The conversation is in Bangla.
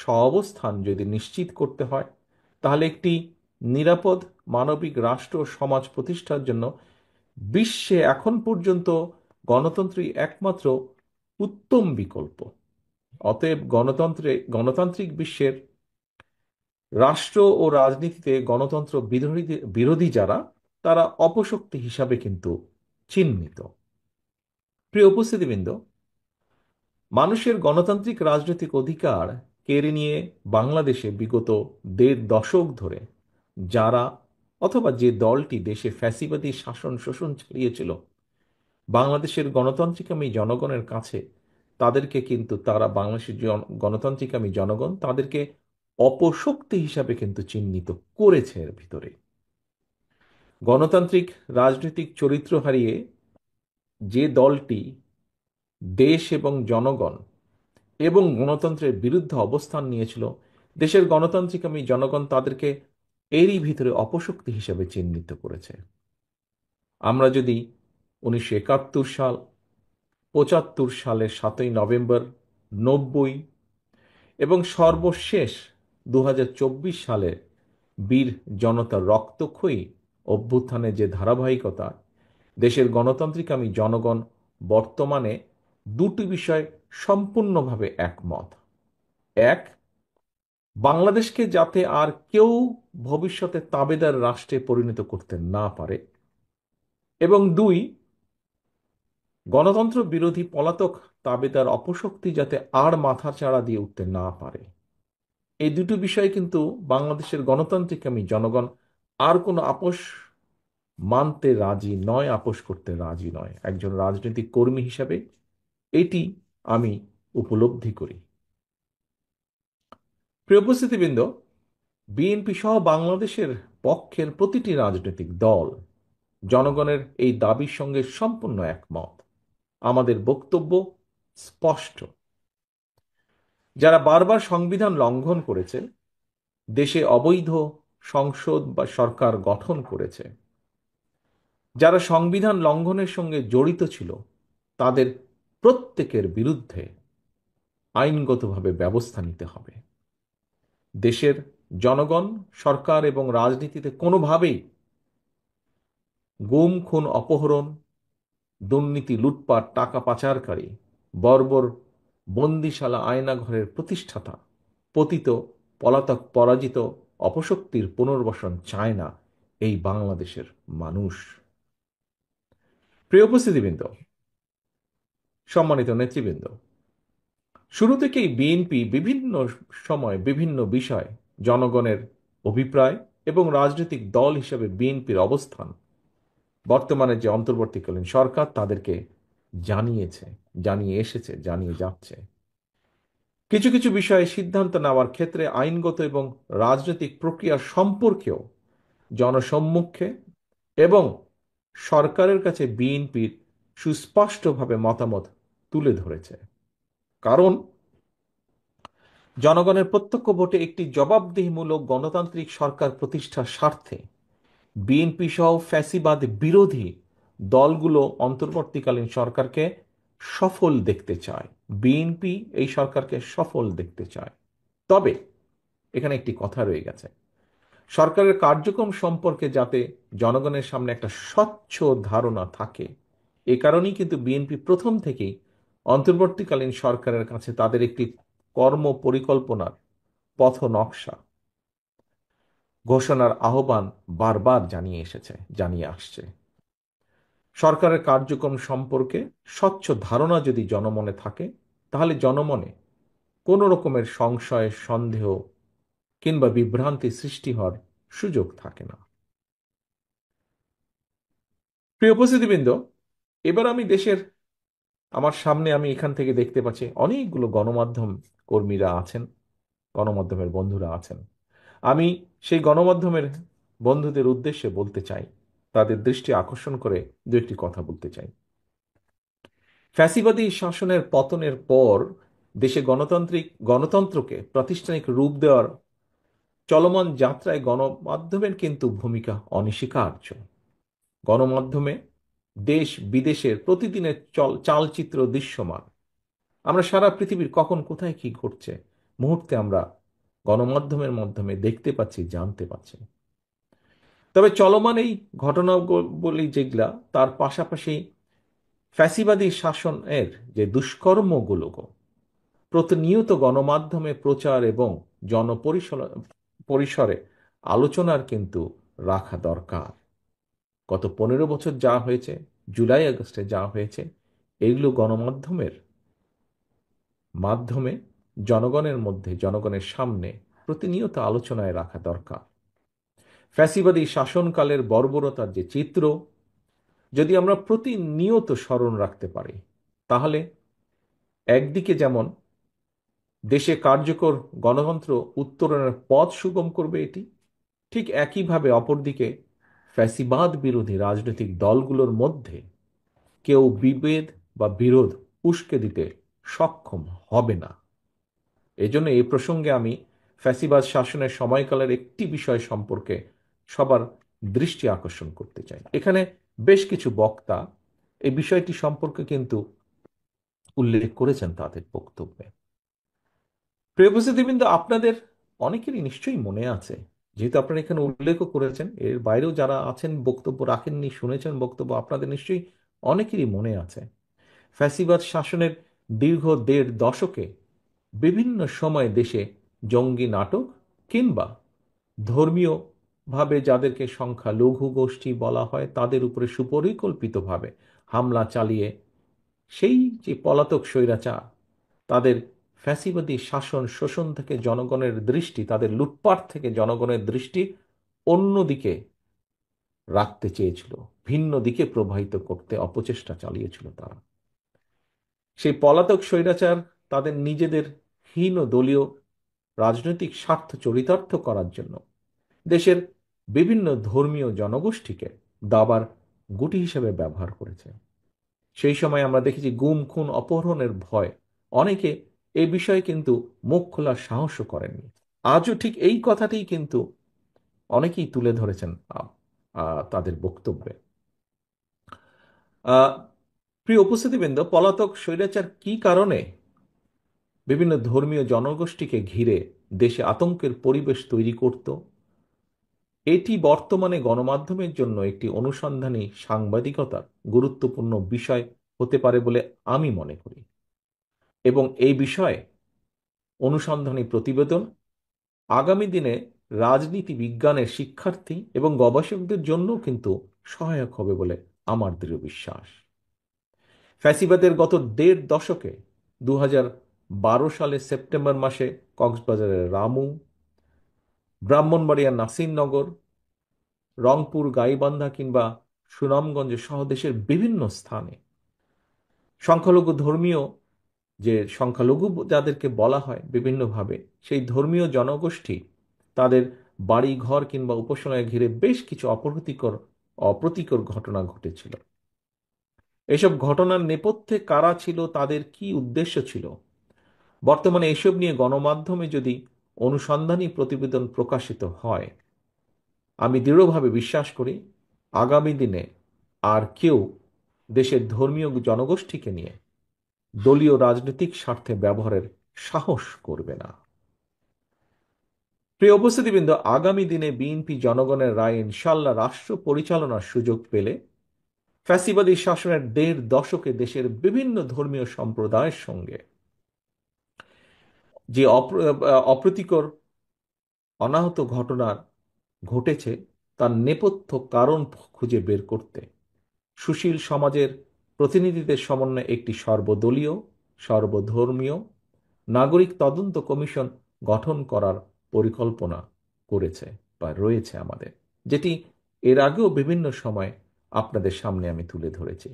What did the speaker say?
সহাবস্থান যদি নিশ্চিত করতে হয়, তাহলে একটি নিরাপদ মানবিক রাষ্ট্র ও সমাজ প্রতিষ্ঠার জন্য বিশ্বে এখন পর্যন্ত গণতন্ত্রই একমাত্র উত্তম বিকল্প। অতএব গণতান্ত্রিক বিশ্বের রাষ্ট্র ও রাজনীতিতে গণতন্ত্র বিরোধী বিরোধী যারা, তারা অপশক্তি হিসাবে কিন্তু চিহ্নিত। প্রিয় উপস্থিতিবৃন্দ, মানুষের গণতান্ত্রিক রাজনৈতিক অধিকার কেড়ে নিয়ে বাংলাদেশে বিগত ১.৫ দশক ধরে যারা অথবা যে দলটি দেশে ফ্যাসিবাদী শাসন শোষণ চালিয়েছিল, বাংলাদেশের গণতান্ত্রিকামী জনগণের কাছে তাদেরকে কিন্তু তারা বাংলাদেশের গণতান্ত্রিকামী জনগণ তাদেরকে অপশক্তি হিসাবে কিন্তু চিহ্নিত করেছে। এর ভিতরে গণতান্ত্রিক রাজনৈতিক চরিত্র হারিয়ে যে দলটি দেশ এবং জনগণ এবং গণতন্ত্রের বিরুদ্ধে অবস্থান নিয়েছিল, দেশের গণতান্ত্রিকামী জনগণ তাদেরকে এরই ভিতরে অপশক্তি হিসেবে চিহ্নিত করেছে। আমরা যদি ১৯৭১ সাল, ৭৫ সালের ৭ই নভেম্বর, ৯০ এবং সর্বশেষ ২০২৪ সালে বীর জনতার রক্তক্ষয়ী অভ্যুত্থানের যে ধারাবাহিকতা, দেশের গণতান্ত্রিকামী জনগণ বর্তমানে দুটি বিষয় সম্পূর্ণভাবে একমত। এক, বাংলাদেশকে যাতে আর কেউ ভবিষ্যতে তাবেদার রাষ্ট্রে পরিণত করতে না পারে, এবং দুই, গণতন্ত্র বিরোধী পলাতক তাবেদার অপশক্তি যাতে আর মাথাচাড়া দিয়ে উঠতে না পারে। এই দুটো বিষয় কিন্তু বাংলাদেশের গণতান্ত্রিকামী জনগণ আর কোনো আপোষ মানতে রাজি নয়, আপোষ করতে রাজি নয়। একজন রাজনৈতিক কর্মী হিসাবে এটি আমি উপলব্ধি করি। প্রিয় উপস্থিতিবৃন্দ, বিএনপি সহ বাংলাদেশের পক্ষের প্রতিটি রাজনৈতিক দল জনগণের এই দাবির সঙ্গে সম্পূর্ণ একমত। আমাদের বক্তব্য স্পষ্ট। যারা বারবার সংবিধান লঙ্ঘন করেছে, দেশে অবৈধ সংসদ বা সরকার গঠন করেছে, যারা সংবিধান লঙ্ঘনের সঙ্গে জড়িত ছিল, তাদের প্রত্যেকের বিরুদ্ধে আইনগতভাবে ব্যবস্থা নিতে হবে। দেশের জনগণ, সরকার এবং রাজনীতিতে কোনোভাবেই গুম, খুন, অপহরণ, দুর্নীতি, লুটপাট, টাকা পাচারকারী, বর্বর বন্দিশালা আয়নাঘরের প্রতিষ্ঠাতা, পতিত, পলাতক, পরাজিত, অপশক্তির পুনর্বাসন চায় না এই বাংলাদেশের মানুষ। প্রিয় উপস্থিতিবৃন্দ, সম্মানিত নেতৃবৃন্দ, শুরু থেকেই বিএনপি বিভিন্ন সময় বিভিন্ন বিষয় জনগণের অভিপ্রায় এবং রাজনৈতিক দল হিসেবে বিএনপির অবস্থান বর্তমানে যে অন্তর্বর্তীকালীন সরকার তাদেরকে জানিয়েছে, জানিয়ে এসেছে, জানিয়ে যাচ্ছে। কিছু কিছু বিষয়ে সিদ্ধান্ত নেওয়ার ক্ষেত্রে আইনগত এবং রাজনৈতিক প্রক্রিয়া সম্পর্কেও জনসম্মুখে এবং সরকারের কাছে বিএনপির সুস্পষ্টভাবে মতামত তুলে ধরেছে। কারণ জনগণের প্রত্যক্ষ ভোটে একটি জবাবদিহিমূলক গণতান্ত্রিক সরকার প্রতিষ্ঠার স্বার্থে বিএনপি সহ ফ্যাসিবাদ বিরোধী দলগুলো অন্তর্বর্তীকালীন সরকারকে সফল দেখতে চায়। বিএনপি এই সরকারকে সফল দেখতে চায়। তবে এখানে একটি কথা রয়ে গেছে, সরকারের কার্যক্রম সম্পর্কে যাতে জনগণের সামনে একটা স্বচ্ছ ধারণা থাকে, এ কারণেই কিন্তু বিএনপি প্রথম থেকেই অন্তর্বর্তীকালীন সরকারের কাছে তাদের একটি কর্ম পরিকল্পনার পথ নকশা ঘোষণার আহ্বান বারবার জানিয়ে আসছে। সরকারের কার্যক্রম সম্পর্কে স্বচ্ছ ধারণা যদি জনমনে থাকে, তাহলে জনমনে কোনো রকমের সংশয়, সন্দেহ কিংবা বিভ্রান্তি সৃষ্টি হওয়ার সুযোগ থাকে না। প্রিয় উপস্থিতিবৃন্দ, এবার আমি দেশের আমার সামনে আমি এখান থেকে দেখতে পাচ্ছি অনেকগুলো গণমাধ্যম কর্মীরা আছেন, গণমাধ্যমের বন্ধুরা আছেন। আমি সেই গণমাধ্যমের বন্ধুদের উদ্দেশ্যে বলতে চাই, তাদের দৃষ্টি আকর্ষণ করে দু একটি কথা বলতে চাই। ফ্যাসিবাদী শাসনের পতনের পর দেশে গণতন্ত্রকে প্রাতিষ্ঠানিক রূপ দেওয়ার চলমান যাত্রায় গণমাধ্যমের কিন্তু ভূমিকা অনস্বীকার্য। গণমাধ্যমে দেশ বিদেশের প্রতিদিনের চালচিত্র দৃশ্যমান। আমরা সারা পৃথিবীর কখন কোথায় কি ঘটছে মুহূর্তে আমরা গণমাধ্যমের মাধ্যমে দেখতে পাচ্ছি, জানতে পাচ্ছি। তবে চলমান এই ঘটনাবলী যেগুলা, তার পাশাপাশি ফ্যাসিবাদী শাসনের যে দুষ্কর্মগুলো প্রতিনিয়ত গণমাধ্যমে প্রচার এবং পরিসরে আলোচনার কিন্তু রাখা দরকার। গত 15 বছর যা হয়েছে, জুলাই আগস্টে যা হয়েছে, এগুলো গণমাধ্যমের মাধ্যমে জনগণের মধ্যে, জনগণের সামনে প্রতিনিয়ত আলোচনায় রাখা দরকার। ফ্যাসিবাদী শাসনকালের বর্বরতার যে চিত্র যদি আমরা প্রতিনিয়ত স্মরণ রাখতে পারি, তাহলে একদিকে যেমন দেশে কার্যকর গণতন্ত্র উত্তরণের পথ সুগম করবে এটি, ঠিক একইভাবে অপরদিকে ফ্যাসিবাদ বিরোধী রাজনৈতিক দলগুলোর মধ্যে কেউ বিভেদ বা বিরোধ উস্কে দিতে সক্ষম হবে না। এজন্য এই প্রসঙ্গে আমি ফ্যাসিবাদ শাসনের সময়কালের একটি বিষয় সম্পর্কে সবার দৃষ্টি আকর্ষণ করতে চাই। এখানে বেশ কিছু বক্তা এই বিষয়টি সম্পর্কে কিন্তু উল্লেখ করেছেন তাদের বক্তব্যে। প্রিয় উপস্থিতিবৃন্দ, আপনাদের অনেকেরই নিশ্চয়ই মনে আছে, যেহেতু আপনারা এখানে উল্লেখও করেছেন, এর বাইরেও যারা আছেন বক্তব্য রাখেননি, শুনেছেন বক্তব্য, আপনাদের নিশ্চয়ই অনেকেরই মনে আছে ফ্যাসিবাদ শাসনের দীর্ঘ 1.5 দশকে বিভিন্ন সময় দেশে জঙ্গি নাটক কিংবা ধর্মীয়ভাবে যাদেরকে সংখ্যালঘু গোষ্ঠী বলা হয় তাদের উপরে সুপরিকল্পিতভাবে হামলা চালিয়ে সেই যে পলাতক স্বৈরাচার তাদের ফ্যাসিবাদী শাসন শোষণ থেকে জনগণের দৃষ্টি, তাদের লুটপাট থেকে জনগণের দৃষ্টি অন্যদিকে রাখতে চেয়েছিল, ভিন্ন দিকে প্রবাহিত করতে অপচেষ্টা চালিয়েছিল তারা। সেই পলাতক স্বৈরাচার তাদের নিজেদের হীন দলীয় রাজনৈতিক স্বার্থ চরিতার্থ করার জন্য দেশের বিভিন্ন ধর্মীয় জনগোষ্ঠীকে দাবার গুটি হিসেবে ব্যবহার করেছে। সেই সময় আমরা দেখেছি গুম, খুন, অপহরণের ভয় অনেকে এই বিষয়ে কিন্তু মুখ খোলার সাহসও করেননি। আজও ঠিক এই কথাটিই কিন্তু অনেকেই তুলে ধরেছেন তাদের বক্তব্যে। প্রিয় উপস্থিতিবৃন্দ, পলাতক স্বৈরাচার কি কারণে বিভিন্ন ধর্মীয় জনগোষ্ঠীকে ঘিরে দেশে আতঙ্কের পরিবেশ তৈরি করত, এটি বর্তমানে গণমাধ্যমের জন্য একটি অনুসন্ধানী সাংবাদিকতার গুরুত্বপূর্ণ বিষয় হতে পারে বলে আমি মনে করি। এবং এই বিষয়ে অনুসন্ধানী প্রতিবেদন আগামী দিনে রাজনীতি বিজ্ঞানের শিক্ষার্থী এবং গবেষকদের জন্য কিন্তু সহায়ক হবে বলে আমার দৃঢ় বিশ্বাস। ফ্যাসিবাদের গত 1.5 দশকে 2012 সালের সেপ্টেম্বর মাসে কক্সবাজারের রামু, ব্রাহ্মণবাড়িয়ার নাসিরনগর, রংপুর, গাইবান্ধা কিংবা সুনামগঞ্জ সহ দেশের বিভিন্ন স্থানে সংখ্যালঘু ধর্মীয় যে সংখ্যালঘু যাদেরকে বলা হয় বিভিন্নভাবে, সেই ধর্মীয় জনগোষ্ঠী তাদের বাড়ি ঘর কিংবা উপাসনায় ঘিরে বেশ কিছু অপ্রীতিকর ঘটনা ঘটেছিল। এসব ঘটনার নেপথ্যে কারা ছিল, তাদের কি উদ্দেশ্য ছিল, বর্তমানে এসব নিয়ে গণমাধ্যমে যদি অনুসন্ধানী প্রতিবেদন প্রকাশিত হয়, আমি দৃঢ়ভাবে বিশ্বাস করি আগামী দিনে আর কেউ দেশের ধর্মীয় জনগোষ্ঠীকে নিয়ে দলীয় রাজনৈতিক স্বার্থে ব্যবহারের সাহস করবে না। প্রিয় উপস্থিতিবৃন্দ, আগামী দিনে বিএনপি জনগণের রায় ইনশাল্লাহ রাষ্ট্র পরিচালনার সুযোগ পেলে ফ্যাসিবাদী শাসনের 1.5 দশকে দেশের বিভিন্ন ধর্মীয় সম্প্রদায়ের সঙ্গে যে অপ্রীতিকর অনাহত ঘটনা ঘটেছে তার নেপথ্য কারণ খুঁজে বের করতে সুশীল সমাজের প্রতিনিধিদের সমন্বয়ে একটি সর্বদলীয়, সর্বধর্মীয় নাগরিক তদন্ত কমিশন গঠন করার পরিকল্পনা করেছে বা রয়েছে আমাদের, যেটি এর আগেও বিভিন্ন সময় আপনাদের সামনে আমি তুলে ধরেছি।